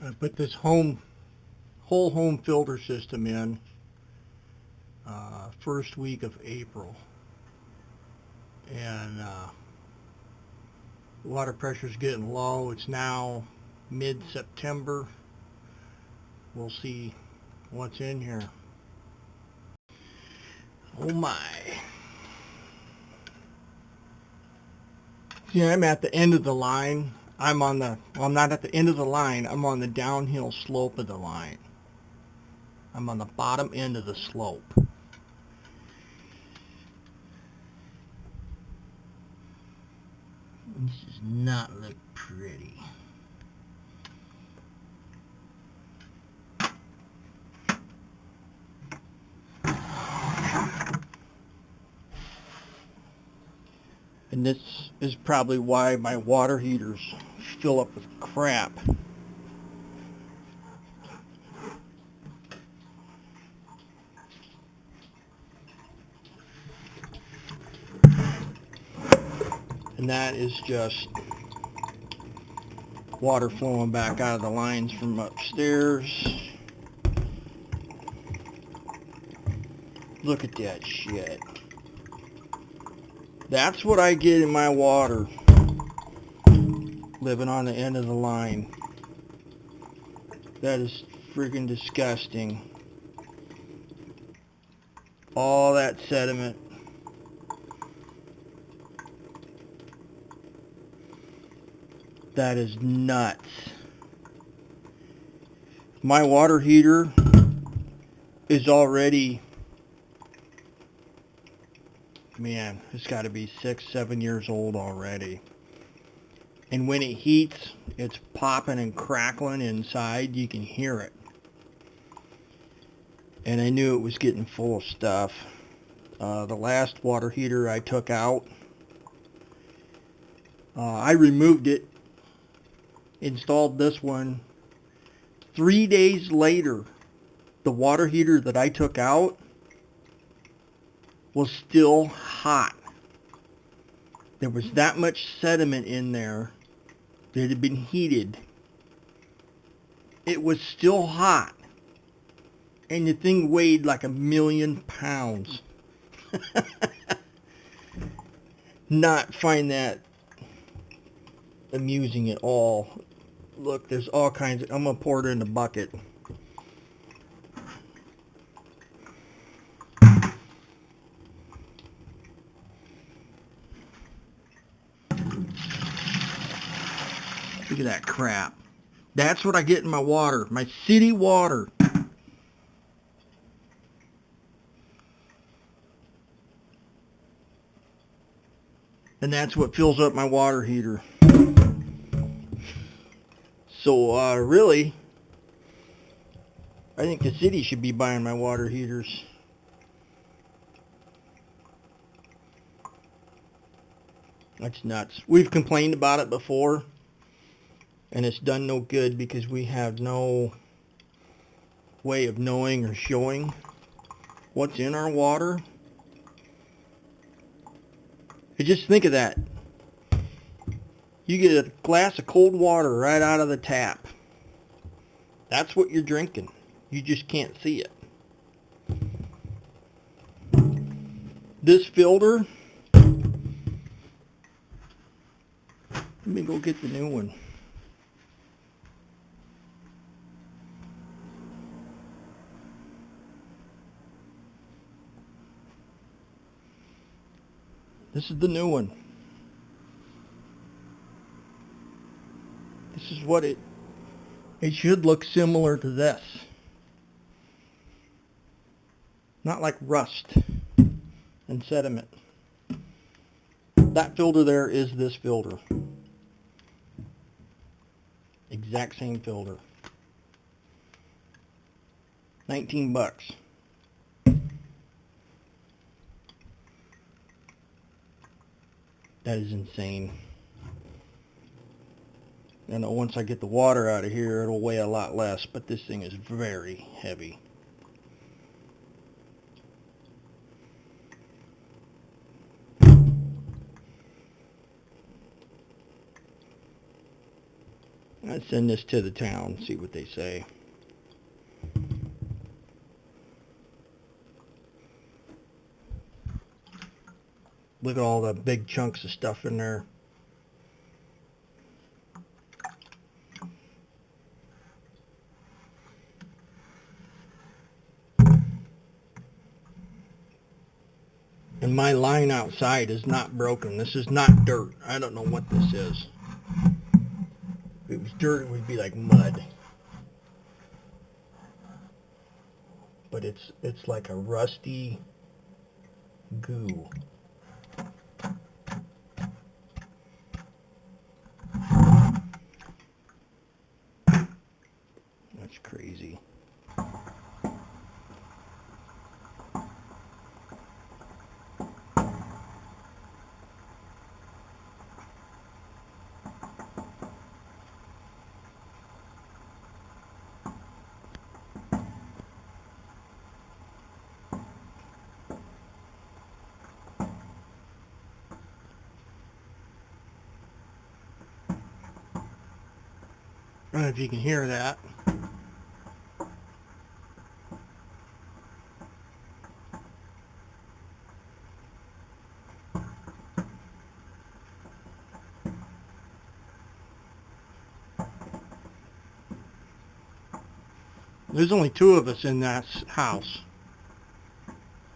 I put this whole home filter system in first week of April, and water pressure's getting low. It's now mid-September. We'll see what's in here. Oh my. See, I'm at the end of the line. I'm not at the end of the line. I'm on the downhill slope of the line. I'm on the bottom end of the slope. This does not look pretty. And this is probably why my water heaters fill up with crap. And that is just water flowing back out of the lines from upstairs. Look at that shit. That's what I get in my water, living on the end of the line. That is freaking disgusting. All that sediment. That is nuts. My water heater is already, man, it's got to be 6-7 years old already. And when it heats, it's popping and crackling inside. You can hear it. And I knew it was getting full of stuff. The last water heater I took out, I removed it, installed this one. 3 days later, the water heater that I took out was still hot. There was that much sediment in there that had been heated. It was still hot. And the thing weighed like 1,000,000 pounds. Not find that amusing at all. Look, there's all kinds of, I'm going to pour it in the bucket. Look at that crap. That's what I get in my water, my city water. And that's what fills up my water heater. So, really, I think the city should be buying my water heaters. That's nuts. We've complained about it before, and it's done no good because we have no way of knowing or showing what's in our water. You just think of that. You get a glass of cold water right out of the tap. That's what you're drinking. You just can't see it. This filter, let me go get the new one. This is the new one. This is what it should look similar to this. Not like rust and sediment. That filter there is this filter. Exact same filter. $19. That is insane. I know once I get the water out of here, it'll weigh a lot less, but this thing is very heavy. I'll send this to the town, see what they say. Look at all the big chunks of stuff in there. And my line outside is not broken. This is not dirt. I don't know what this is. If it was dirt, it would be like mud. But it's like a rusty goo. That's crazy. I don't know if you can hear that. There's only 2 of us in that house.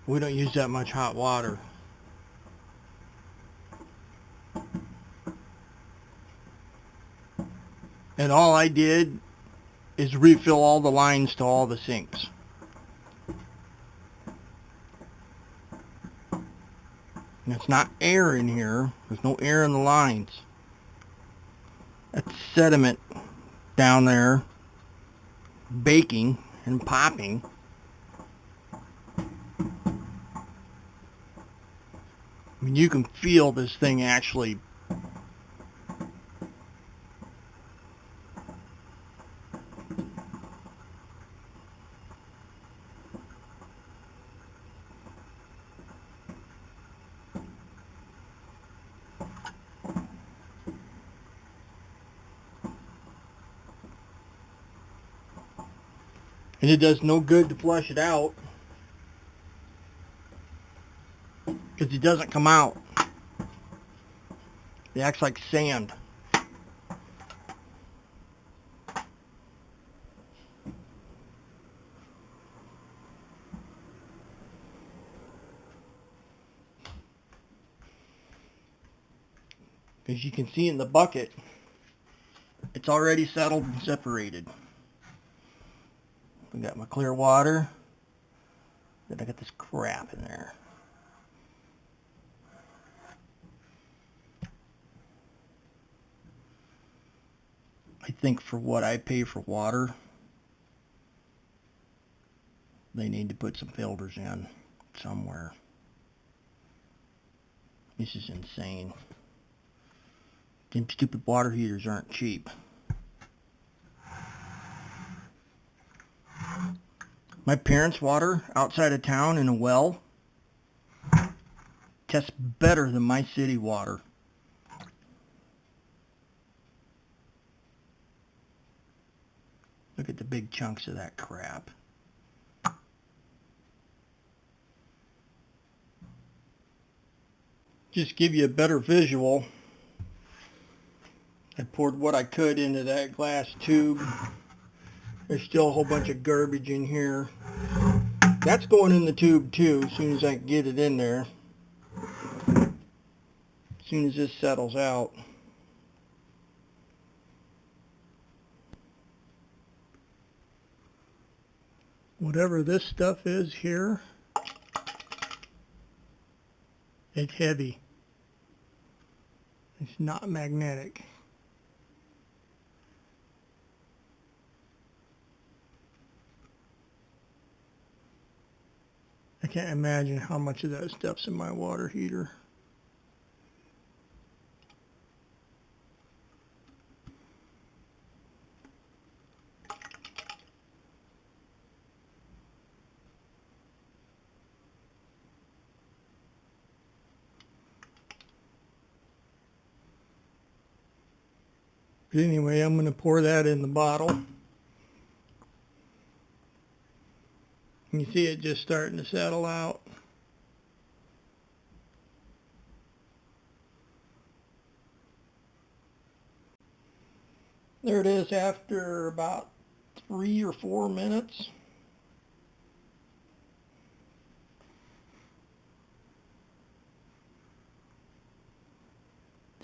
We don't use that much hot water. And all I did is refill all the lines to all the sinks. And it's not air in here. There's no air in the lines. That's sediment down there baking and popping. I mean, you can feel this thing actually and it does no good to flush it out because it doesn't come out. It acts like sand. As you can see in the bucket, it's already settled and separated. I got my clear water. Then I got this crap in there. I think for what I pay for water, they need to put some filters in somewhere. This is insane. Them stupid water heaters aren't cheap. My parents' water outside of town in a well tests better than my city water. Look at the big chunks of that crap. Just give you a better visual, I poured what I could into that glass tube. There's still a whole bunch of garbage in here. That's going in the tube too, as soon as I can get it in there. As soon as this settles out. Whatever this stuff is here, it's heavy. It's not magnetic. I can't imagine how much of that stuff's in my water heater. But anyway, I'm going to pour that in the bottle. And you see it just starting to settle out. There it is after about 3 or 4 minutes.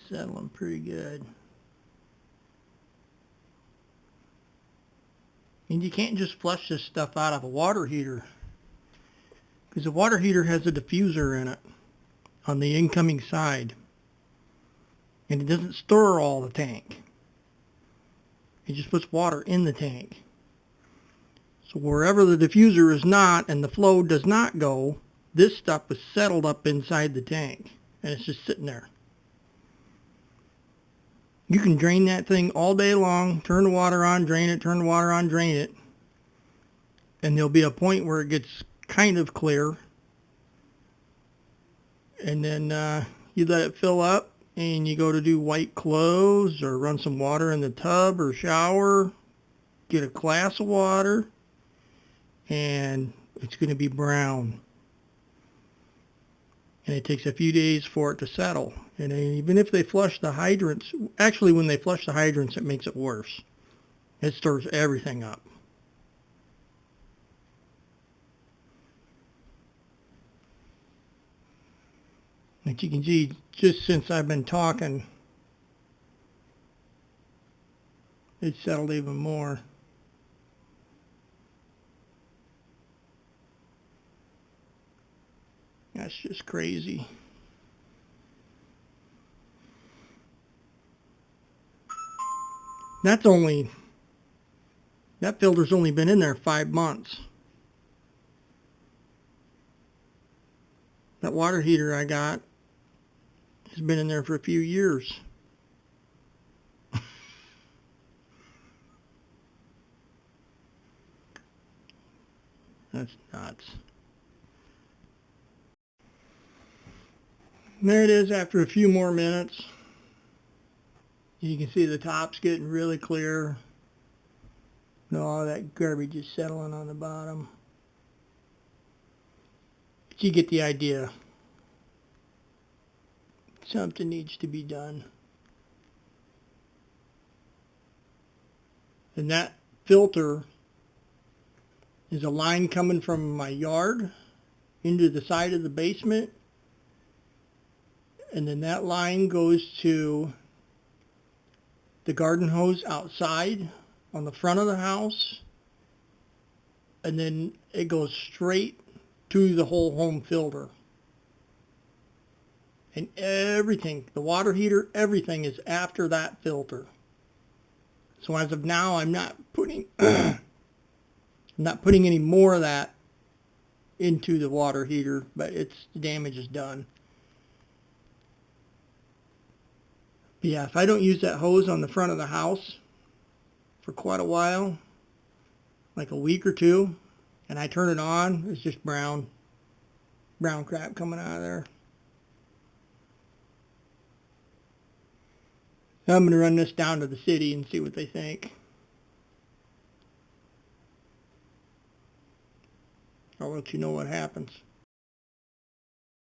Settling pretty good. And you can't just flush this stuff out of a water heater, because the water heater has a diffuser in it on the incoming side, and it doesn't stir all the tank. It just puts water in the tank. So wherever the diffuser is not and the flow does not go, this stuff is settled up inside the tank, and it's just sitting there. You can drain that thing all day long, turn the water on, drain it, turn the water on, drain it, and there'll be a point where it gets kind of clear, and then you let it fill up, and you go to do white clothes or run some water in the tub or shower, get a glass of water, and it's going to be brown. And it takes a few days for it to settle. And even if they flush the hydrants, actually when they flush the hydrants, it makes it worse. It stirs everything up. Like you can see, just since I've been talking, it's settled even more. That's just crazy. That filter's only been in there 5 months. That water heater I got has been in there for a few years. That's nuts. And there it is after a few more minutes. You can see the top's getting really clear. And all that garbage is settling on the bottom. But you get the idea. Something needs to be done. And that filter is a line coming from my yard into the side of the basement. And then that line goes to the garden hose outside on the front of the house. And then it goes straight to the whole home filter. And everything, the water heater, everything is after that filter. So as of now, I'm not putting I'm not putting any more of that into the water heater, but the damage is done. But yeah, if I don't use that hose on the front of the house for quite a while, like a week or two, and I turn it on, it's just brown crap coming out of there. I'm going to run this down to the city and see what they think. I'll let you know what happens.